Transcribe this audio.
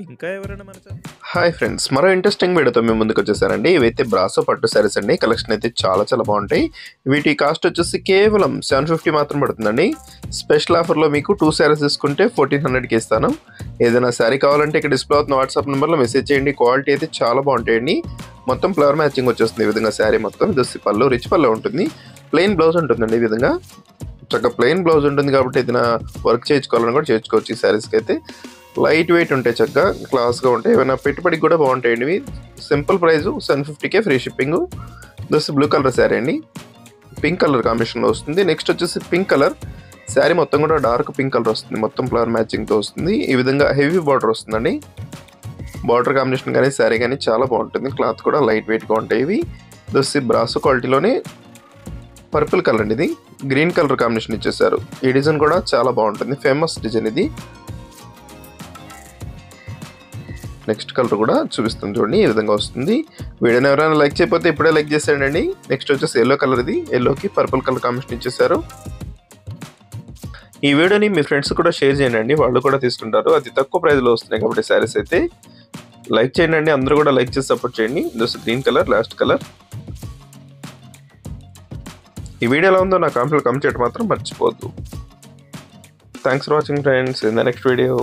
ఇంకా ఎవరైనా మన హాయ్ ఫ్రెండ్స్, మరో ఇంట్రెస్టింగ్ వీడియోతో మేము ముందుకు వచ్చేసారండి. ఇవైతే బ్రాసో పట్టు సారీస్ అండి. కలెక్షన్ అయితే చాలా బాగుంటాయి. వీటి కాస్ట్ వచ్చేసి కేవలం 750 మాత్రం పడుతుందండి. స్పెషల్ ఆఫర్లో మీకు 2 సారీస్ తీసుకుంటే 1400కి ఇస్తాను. ఏదైనా శారీ కావాలంటే ఇక్కడ డిస్ప్లే అవుతున్న వాట్సాప్ నెంబర్లో మెసేజ్ చేయండి. క్వాలిటీ అయితే చాలా బాగుంటాయండి. మొత్తం ఫ్లవర్ మ్యాచింగ్ వచ్చేస్తుంది. ఈ విధంగా శారీ మొత్తం ఇది పళ్ళు, రిచ్ పళ్ళు ఉంటుంది. ప్లెయిన్ బ్లౌజ్ ఉంటుందండి. ఈ విధంగా చక్కగా ప్లెయిన్ బ్లౌజ్ ఉంటుంది కాబట్టి ఏదైనా వర్క్ చేయించుకోవాలని కూడా చేసుకోవచ్చు. ఈ శారీస్కి అయితే లైట్ వెయిట్ ఉంటాయి, చక్కగా క్లాస్గా ఉంటాయి. ఏమైనా పెట్టుబడికి కూడా బాగుంటాయండి. ఇవి సింపుల్ ప్రైస్ 750కే ఫ్రీ షిప్పింగ్. దస్ బ్లూ కలర్ శారీ అండి, పింక్ కలర్ కాంబినేషన్లో వస్తుంది. నెక్స్ట్ వచ్చేసి పింక్ కలర్ శారీ మొత్తం కూడా డార్క్ పింక్ కలర్ వస్తుంది. మొత్తం ఫ్లవర్ మ్యాచింగ్తో వస్తుంది. ఈ విధంగా హెవీ బార్డర్ వస్తుందండి. బార్డర్ కాంబినేషన్ కానీ శారీ కానీ చాలా బాగుంటుంది. క్లాత్ కూడా లైట్ వెయిట్గా ఉంటాయి. ఇవి దస్ బ్రాసో క్వాలిటీలోనే పర్పుల్ కలర్ అండి. ఇది గ్రీన్ కలర్ కాంబినేషన్ ఇచ్చేసారు. ఈ డిజైన్ కూడా చాలా బాగుంటుంది, ఫేమస్ డిజైన్ ఇది. నెక్స్ట్ కలర్ కూడా చూపిస్తుంది చూడండి, ఈ విధంగా వస్తుంది. వీడియోని ఎవరైనా లైక్ చేయకపోతే ఇప్పుడే లైక్ చేసేయండి. నెక్స్ట్ వచ్చేసి ఎల్లో కలర్, ఇది ఎల్లోకి పర్పుల్ కలర్ కాంబినేషన్ ఇచ్చేసారు. ఈ వీడియోని మీ ఫ్రెండ్స్ కూడా షేర్ చేయండి, వాళ్ళు కూడా తీసుకుంటారు. అతి తక్కువ ప్రైస్లో వస్తున్నాయి కాబట్టి శారీస్ అయితే లైక్ చేయండి. అందరూ కూడా లైక్ చేసి సపోర్ట్ చేయండి. Those green colour last colour. ఈ వీడియో ఎలా ఉందో నా కామెంట్లో కమెంట్ చేయడం మాత్రం మర్చిపోవద్దు. Thanks for watching friends. In the next video.